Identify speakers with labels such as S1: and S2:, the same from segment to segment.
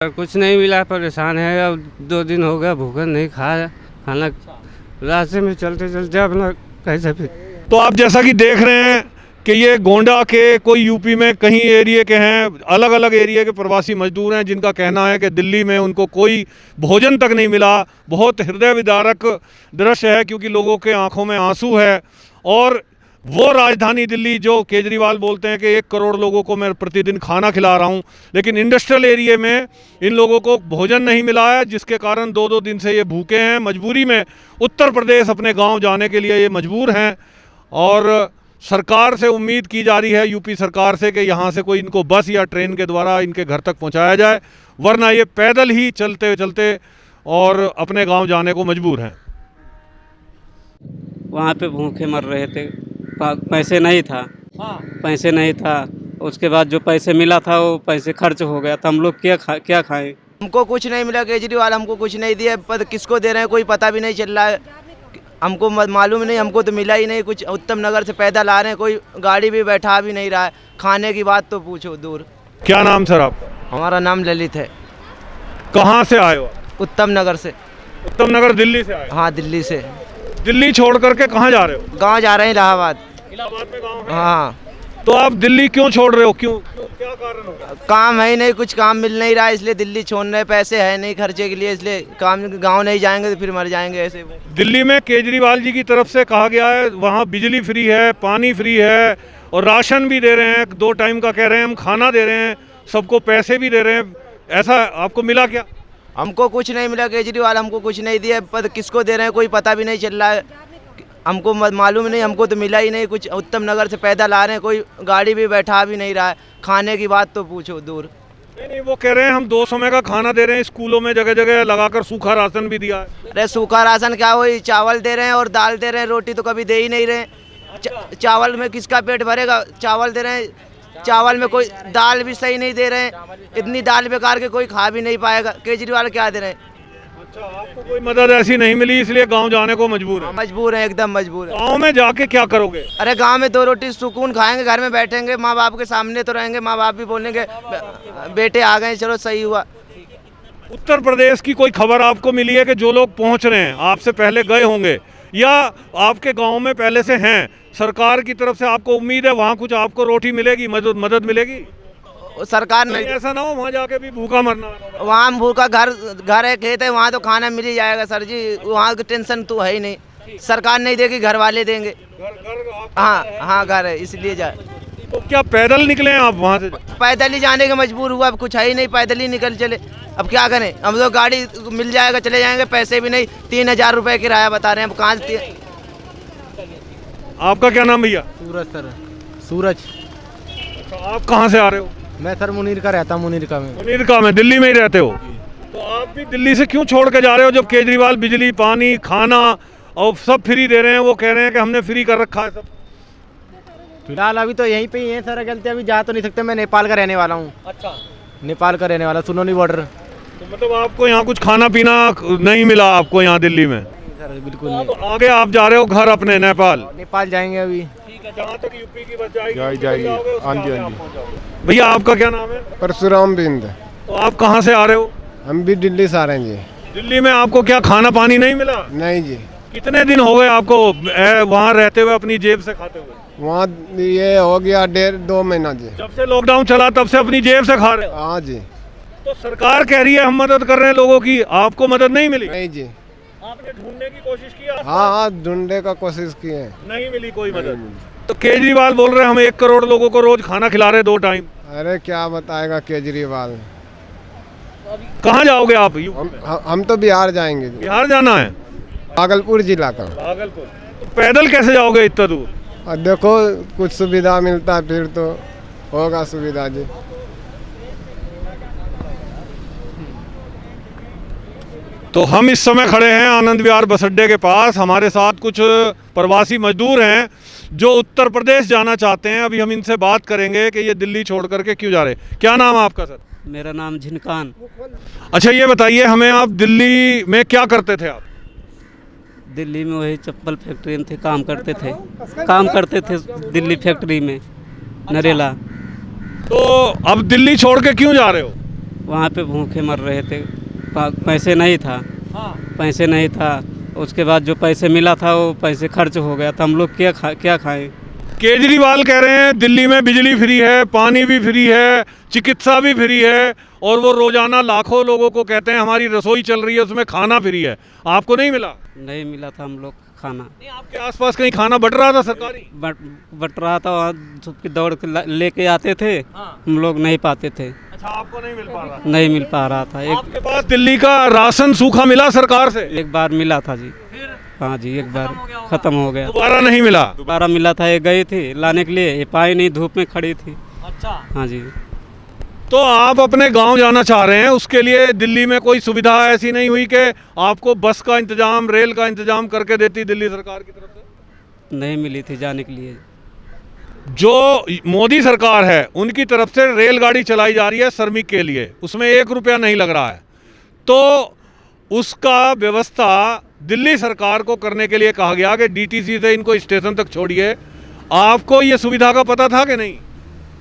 S1: कुछ नहीं मिला, परेशान है। अब 2 दिन हो गया भूखा, नहीं खाया खाना। रास्ते में चलते चलते अपना कैसे फिर।
S2: तो आप जैसा कि देख रहे हैं कि ये गोंडा के कोई यूपी में कहीं एरिया के हैं, अलग अलग एरिया के प्रवासी मजदूर हैं जिनका कहना है कि दिल्ली में उनको कोई भोजन तक नहीं मिला। बहुत हृदय विदारक दृश्य है क्योंकि लोगों के आंखों में आंसू है। और वो राजधानी दिल्ली जो केजरीवाल बोलते हैं कि 1 करोड़ लोगों को मैं प्रतिदिन खाना खिला रहा हूं, लेकिन इंडस्ट्रियल एरिया में इन लोगों को भोजन नहीं मिला है, जिसके कारण 2-2 दिन से ये भूखे हैं। मजबूरी में उत्तर प्रदेश अपने गांव जाने के लिए ये मजबूर हैं और सरकार से उम्मीद की जा रही है, यूपी सरकार से, कि यहाँ से कोई इनको बस या ट्रेन के द्वारा इनके घर तक पहुँचाया जाए, वरना ये पैदल ही चलते चलते और अपने गाँव जाने को मजबूर हैं।
S1: वहाँ पे भूखे मर रहे थे, पैसे नहीं था। पैसे नहीं था, उसके बाद जो पैसे मिला था वो पैसे खर्च हो गया, तो हम लोग क्या खाएं।
S3: हमको कुछ नहीं मिला, केजरीवाल हमको कुछ नहीं दिया, पर किसको दे रहे हैं कोई पता भी नहीं चल रहा है, हमको मालूम नहीं, हमको तो मिला ही नहीं कुछ। उत्तम नगर से पैदल आ रहे हैं, कोई गाड़ी भी बैठा भी नहीं रहा है, खाने की बात तो पूछो दूर।
S2: क्या नाम सर आपका?
S3: हमारा नाम ललित है।
S2: कहाँ से आए हो?
S3: उत्तम नगर से।
S2: उत्तम नगर दिल्ली से आए?
S3: हाँ, दिल्ली से।
S2: दिल्ली छोड़ करके कहाँ जा रहे हो?
S3: गाँव जा रहे हैं, इलाहाबाद।
S2: इलाहाबाद में गाँव है?
S3: हाँ।
S2: तो आप दिल्ली क्यों छोड़ रहे हो? क्यों क्या कारण होगा?
S3: काम है ही नहीं, कुछ काम मिल नहीं रहा, इसलिए दिल्ली छोड़ रहे। पैसे है नहीं खर्चे के लिए, इसलिए काम। गांव नहीं जाएंगे तो फिर मर जाएंगे ऐसे।
S2: दिल्ली में केजरीवाल जी की तरफ से कहा गया है वहाँ बिजली फ्री है, पानी फ्री है और राशन भी दे रहे हैं, 2 टाइम का कह रहे हैं, हम खाना दे रहे हैं, सबको पैसे भी दे रहे हैं। ऐसा आपको मिला क्या?
S3: हमको कुछ नहीं मिला, केजरीवाल हमको कुछ नहीं दिया, पर किसको दे रहे हैं कोई पता भी नहीं चल रहा है, हमको मालूम नहीं, हमको तो मिला ही नहीं कुछ। उत्तम नगर से पैदल आ रहे हैं, कोई गाड़ी भी बैठा भी नहीं रहा है, खाने की बात तो पूछो दूर।
S2: नहीं, वो कह रहे हैं हम 2 समय का खाना दे रहे हैं, स्कूलों में जगह जगह लगाकर सूखा राशन भी दिया है।
S3: अरे सूखा राशन क्या, वही चावल दे रहे हैं और दाल दे रहे हैं, रोटी तो कभी दे ही नहीं रहे। चावल में किसका पेट भरेगा? चावल दे रहे हैं, चावल में कोई दाल भी सही नहीं दे रहे हैं, इतनी दाल बेकार के कोई खा भी नहीं पाएगा। केजरीवाल क्या दे रहे हैं?
S2: अच्छा, आपको कोई मदद ऐसी नहीं मिली इसलिए गांव जाने को मजबूर है?
S3: मजबूर है, एकदम मजबूर है।
S2: गांव में जाके क्या करोगे?
S3: अरे गांव में 2 रोटी सुकून खाएंगे, घर में बैठेंगे, माँ बाप के सामने तो रहेंगे, माँ बाप भी बोलेंगे बेटे आ गए, चलो सही हुआ।
S2: उत्तर प्रदेश की कोई खबर आपको मिली है कि जो लोग पहुंच रहे हैं आपसे पहले गए होंगे या आपके गांव में पहले से हैं, सरकार की तरफ से आपको उम्मीद है वहाँ कुछ आपको रोटी मिलेगी, मदद मिलेगी?
S3: सरकार नहीं,
S2: ऐसा ना हो वहाँ जाके भी भूखा मरना।
S3: वहाँ भूखा घर है, खेत है, वहाँ तो खाना मिल ही जाएगा सर जी, वहाँ की टेंशन तो है ही नहीं। सरकार नहीं देगी, घर वाले देंगे। हाँ घर है, इसलिए जाए।
S2: तो क्या पैदल निकले हैं आप वहाँ से?
S3: पैदल ही जाने के मजबूर हुआ, अब कुछ है ही नहीं, पैदल ही निकल चले। अब क्या करें, हम तो गाड़ी मिल जाएगा चले जाएंगे, पैसे भी नहीं, 3000 रुपये किराया बता रहे हैं, अब कहाँ से।
S2: आपका क्या नाम भैया?
S4: सूरज सर, सूरज।
S2: तो आप कहाँ से आ रहे हो?
S4: मैं सर मुनीर का रहता हूँ, मुनीरका में।
S2: मुनीरका में, दिल्ली में ही रहते हो? तो आप भी दिल्ली से क्यों छोड़ के जा रहे हो जब केजरीवाल बिजली, पानी, खाना और सब फ्री दे रहे हैं? वो कह रहे हैं कि हमने फ्री कर रखा है सब।
S4: फिलहाल अभी तो यहीं पे ही है सर, गलती अभी जा तो नहीं सकते। मैं नेपाल का रहने वाला हूँ।
S2: अच्छा,
S4: नेपाल का रहने वाला, सुनोनी बॉर्डर।
S2: तो मतलब आपको यहाँ कुछ खाना पीना नहीं मिला आपको यहाँ दिल्ली में?
S4: सर बिल्कुल
S2: तो
S4: नहीं।
S2: आगे आप जा रहे हो घर अपने नेपाल
S4: जाएंगे अभी।
S2: जहाँ तक यूपी की बच जाएगी।
S5: हाँ जी।
S2: भैया आपका क्या नाम है?
S5: परशुराम बिंद।
S2: तो आप कहाँ से आ रहे हो?
S5: हम भी दिल्ली से आ रहे हैं जी।
S2: दिल्ली में आपको क्या खाना पानी नहीं मिला?
S5: नहीं जी।
S2: कितने दिन हो गए आपको वहाँ रहते हुए, अपनी जेब से खाते हुए?
S5: वहाँ ये हो गया 1.5-2 महीना जी।
S2: जब से लॉकडाउन चला तब से अपनी जेब से खा रहे हो?
S5: हाँ जी।
S2: तो सरकार कह रही है हम मदद कर रहे हैं लोगों की, आपको मदद नहीं मिली?
S5: नहीं जी।
S2: आपने ढूंढने की कोशिश की?
S5: हाँ, ढूंढने का कोशिश की है,
S2: नहीं मिली कोई मदद। तो केजरीवाल बोल रहे हैं हम 1 करोड़ लोगों को रोज खाना खिला रहे 2 टाइम।
S5: अरे क्या बताएगा केजरीवाल।
S2: कहाँ जाओगे आप?
S5: हम तो बिहार जाएंगे जी।
S2: बिहार जाना है?
S5: भागलपुर जिला का।
S2: भागलपुर। तो पैदल कैसे जाओगे इतना दूर?
S5: और देखो कुछ सुविधा मिलता है फिर तो होगा सुविधा जी।
S2: तो हम इस समय खड़े हैं आनंद विहार बस अड्डे के पास। हमारे साथ कुछ प्रवासी मजदूर हैं जो उत्तर प्रदेश जाना चाहते हैं। अभी हम इनसे बात करेंगे कि ये दिल्ली छोड़ करके क्यों जा रहे हैं। क्या नाम है आपका सर?
S1: मेरा नाम झिनकान।
S2: अच्छा, ये बताइए हमें, आप दिल्ली में क्या करते थे आप?
S1: दिल्ली में वही चप्पल फैक्ट्री में थे, काम करते थे दिल्ली फैक्ट्री में, नरेला।
S2: तो अब दिल्ली छोड़ के क्यों जा रहे हो?
S1: वहाँ पे भूखे मर रहे थे। पैसे नहीं था, पैसे नहीं था। उसके बाद जो पैसे मिला था वो पैसे खर्च हो गया, तो हम लोग क्या खाएं।
S2: केजरीवाल कह रहे हैं दिल्ली में बिजली फ्री है, पानी भी फ्री है, चिकित्सा भी फ्री है, और वो रोजाना लाखों लोगों को कहते हैं हमारी रसोई चल रही है, उसमें खाना फ्री है। आपको नहीं मिला?
S1: नहीं मिला था हम लोग खाना।
S2: नहीं, आपके आसपास कहीं खाना बट रहा था सरकारी?
S1: बट रहा था, वहाँ धूप की दौड़ के लेके आते थे, हम लोग नहीं पाते थे।
S2: अच्छा, आपको नहीं मिल पा रहा?
S1: नहीं मिल पा रहा था।
S2: आपके पास दिल्ली का राशन सूखा मिला सरकार से?
S1: एक बार मिला था जी। हाँ जी, एक बार खत्म हो गया।
S2: दोबारा नहीं मिला?
S1: दोबारा मिला था, ये गई थी लाने के लिए, ये पाई नहीं, धूप में खड़ी थी।
S2: अच्छा।
S1: हाँ जी।
S2: तो आप अपने गांव जाना चाह रहे हैं, उसके लिए दिल्ली में कोई सुविधा ऐसी नहीं हुई कि आपको बस का इंतजाम, रेल का इंतजाम करके देती दिल्ली सरकार की तरफ से?
S1: नहीं मिली थी जाने के लिए।
S2: जो मोदी सरकार है उनकी तरफ से रेलगाड़ी चलाई जा रही है श्रमिक के लिए, उसमें 1 रुपया नहीं लग रहा है, तो उसका व्यवस्था दिल्ली सरकार को करने के लिए कहा गया कि डीटीसी से इनको स्टेशन तक छोड़िए। आपको ये सुविधा का पता था कि नहीं?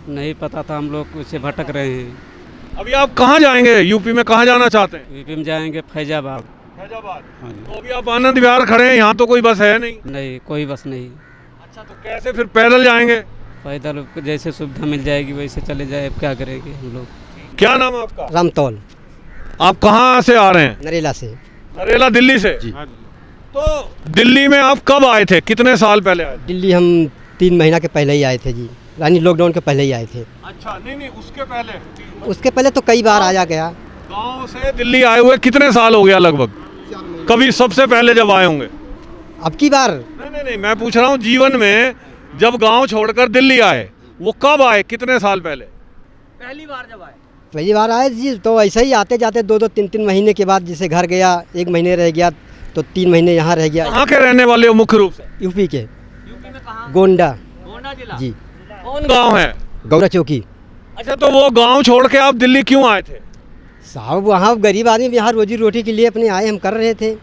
S1: नहीं पता था, हम लोग उससे भटक रहे हैं।
S2: अभी आप कहाँ जाएंगे? यूपी में कहाँ जाना चाहते हैं?
S1: यूपी में जाएंगे फैजाबाद।
S2: फैजाबाद?
S1: हाँ जी।
S2: तो अभी आप आनंद विहार खड़े हैं, यहाँ तो कोई बस है नहीं?
S1: नहीं, कोई बस नहीं।
S2: अच्छा, तो कैसे फिर पैदल जाएंगे?
S1: पैदल जैसे सुविधा मिल जाएगी वैसे चले जाए, अब क्या करेंगे हम लोग।
S2: क्या नाम है आपका?
S4: रामतौल,
S2: आप कहाँ से आ रहे हैं?
S4: नरेला से।
S2: नरेला, दिल्ली से?
S4: जी।
S2: तो दिल्ली में आप कब आए थे, कितने साल पहले आए थे?
S4: दिल्ली हम 3 महीना के पहले ही आए थे जी, यानी लॉकडाउन के पहले ही आए थे।
S2: अच्छा, नहीं, उसके पहले?
S4: उसके पहले तो कई बार आया गया।
S2: गांव से दिल्ली आए हुए कितने साल हो गया लगभग? कभी सबसे पहले जब आए होंगे?
S4: अब की बार
S2: नहीं, मैं पूछ रहा हूँ जीवन में जब गांव छोड़कर दिल्ली आए वो कब आए, कितने साल पहले?
S4: पहली बार आए जी, तो ऐसे ही आते जाते 2-2, 3-3 महीने के बाद, जैसे घर गया 1 महीने रह गया तो 3 महीने यहाँ रह गया।
S2: कहाँ के रहने वाले हो मुख्य रूप से?
S4: यूपी के। गोंडा
S2: जिला
S4: जी।
S2: कौन गांव है?
S4: गौरा चौकी।
S2: अच्छा, तो वो गांव छोड़ के आप दिल्ली क्यों आए थे?
S4: साहब वहाँ गरीब आदमी यहाँ रोजी रोटी के लिए अपने आए, हम कर रहे थे।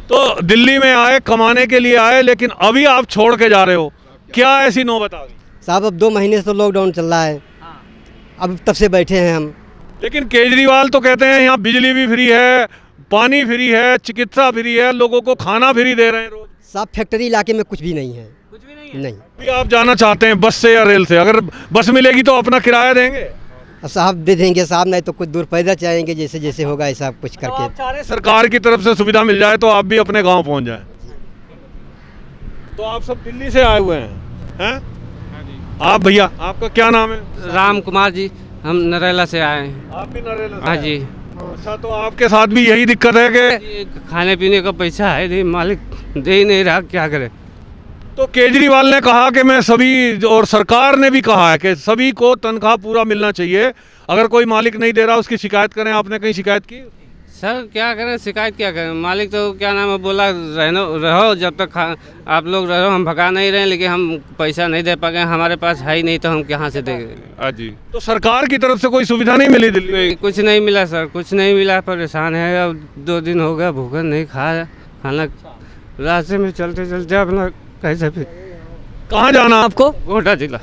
S2: तो दिल्ली में आए, कमाने के लिए आए, लेकिन अभी आप छोड़ के जा रहे हो, क्या ऐसी नौबत आ गई?
S4: साहब अब 2 महीने से तो लॉकडाउन चल रहा है, अब तब से बैठे हैं हम।
S2: लेकिन केजरीवाल तो कहते हैं यहाँ बिजली भी फ्री है, पानी फ्री है, चिकित्सा फ्री है, लोगों को खाना फ्री दे रहे हैं रोज।
S4: साहब फैक्ट्री इलाके में कुछ भी नहीं है। कुछ भी नहीं है? नहीं।
S2: अभी आप जाना चाहते हैं बस से या रेल से? अगर बस मिलेगी तो अपना किराया देंगे?
S4: साहब दे देंगे साहब, नहीं तो कुछ दूर पैदल जाएंगे, जैसे जैसे होगा ऐसा कुछ करके।
S2: सरकार की तरफ से सुविधा मिल जाए तो आप भी अपने गांव पहुंच जाएं। तो आप सब दिल्ली से आए हुए हैं? आप भैया, आपका क्या नाम है?
S1: राम कुमार जी, हम नरेला से आए हैं।
S2: आप भी नरेला से?
S1: हाँ जी।
S2: अच्छा, तो आपके साथ भी यही दिक्कत है कि
S1: खाने पीने का पैसा है नहीं, मालिक दे ही नहीं रहा, क्या करे।
S2: तो केजरीवाल ने कहा कि मैं सभी, और सरकार ने भी कहा है कि सभी को तनख्वाह पूरा मिलना चाहिए, अगर कोई मालिक नहीं दे रहा उसकी शिकायत करें। आपने कहीं शिकायत की?
S1: सर क्या करें, शिकायत क्या करें, मालिक तो क्या नाम है बोला रहो जब तक आप लोग रहो, हम भगा नहीं रहे, लेकिन हम पैसा नहीं दे पाएंगे, हमारे पास है ही नहीं तो हम कहाँ से देंगे।
S2: हाँ जी। तो सरकार की तरफ से कोई सुविधा नहीं मिली दिल्ली में?
S1: कुछ नहीं मिला सर, कुछ नहीं मिला, परेशान है। अब 2 दिन हो गया भूखा, नहीं खाया खाना, रास्ते में चलते चलते अपना कैसे फिर।
S2: कहाँ जाना आपको?
S1: गोंडा जिला।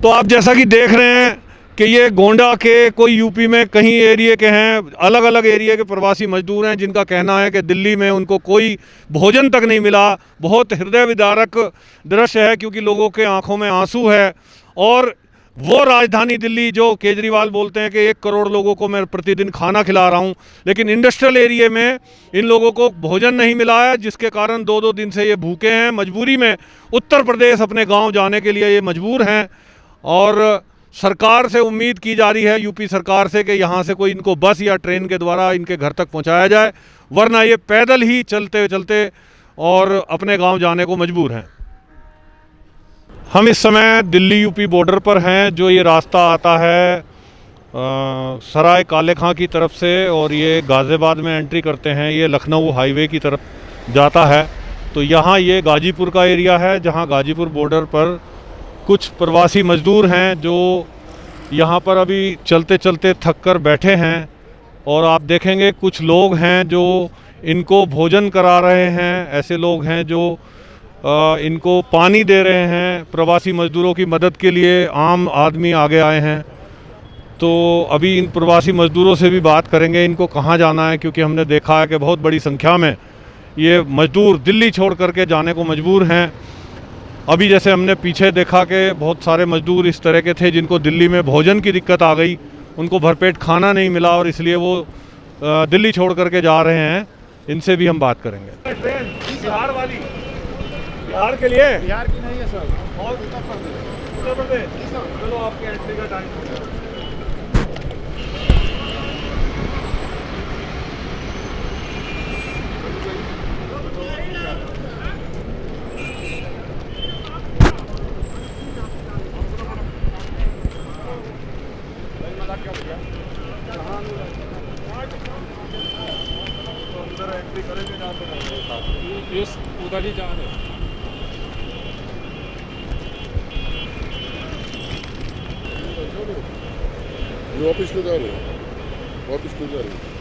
S2: तो आप जैसा कि देख रहे हैं कि ये गोंडा के कोई यूपी में कहीं एरिया के हैं, अलग अलग एरिया के प्रवासी मजदूर हैं, जिनका कहना है कि दिल्ली में उनको कोई भोजन तक नहीं मिला। बहुत हृदय विदारक दृश्य है, क्योंकि लोगों के आंखों में आंसू है। और वो राजधानी दिल्ली जो केजरीवाल बोलते हैं कि 1 करोड़ लोगों को मैं प्रतिदिन खाना खिला रहा हूं, लेकिन इंडस्ट्रियल एरिया में इन लोगों को भोजन नहीं मिला है, जिसके कारण 2-2 दिन से ये भूखे हैं। मजबूरी में उत्तर प्रदेश अपने गांव जाने के लिए ये मजबूर हैं, और सरकार से उम्मीद की जा रही है, यूपी सरकार से, कि यहाँ से कोई इनको बस या ट्रेन के द्वारा इनके घर तक पहुँचाया जाए, वरना ये पैदल ही चलते चलते और अपने गाँव जाने को मजबूर हैं। हम इस समय दिल्ली यूपी बॉर्डर पर हैं। जो ये रास्ता आता है सराय काले खां की तरफ से, और ये गाज़ियाबाद में एंट्री करते हैं, ये लखनऊ हाईवे की तरफ जाता है। तो यहाँ ये गाजीपुर का एरिया है, जहाँ गाजीपुर बॉर्डर पर कुछ प्रवासी मजदूर हैं जो यहाँ पर अभी चलते चलते थक कर बैठे हैं, और आप देखेंगे कुछ लोग हैं जो इनको भोजन करा रहे हैं, ऐसे लोग हैं जो इनको पानी दे रहे हैं। प्रवासी मजदूरों की मदद के लिए आम आदमी आगे आए हैं। तो अभी इन प्रवासी मज़दूरों से भी बात करेंगे, इनको कहाँ जाना है, क्योंकि हमने देखा है कि बहुत बड़ी संख्या में ये मज़दूर दिल्ली छोड़ करके जाने को मजबूर हैं। अभी जैसे हमने पीछे देखा कि बहुत सारे मज़दूर इस तरह के थे जिनको दिल्ली में भोजन की दिक्कत आ गई, उनको भरपेट खाना नहीं मिला और इसलिए वो दिल्ली छोड़ करके जा रहे हैं। इनसे भी हम बात करेंगे। ट्रेन बिहार वाली, बिहार के लिए, बिहार की नहीं है सर, और उत्तर प्रदेश। चलो आपके एंट्री का टाइम हो गया।
S6: उधर ही जा रहे
S7: ऑफिस को जा रहे हो, ऑफिस को जा रहे हो।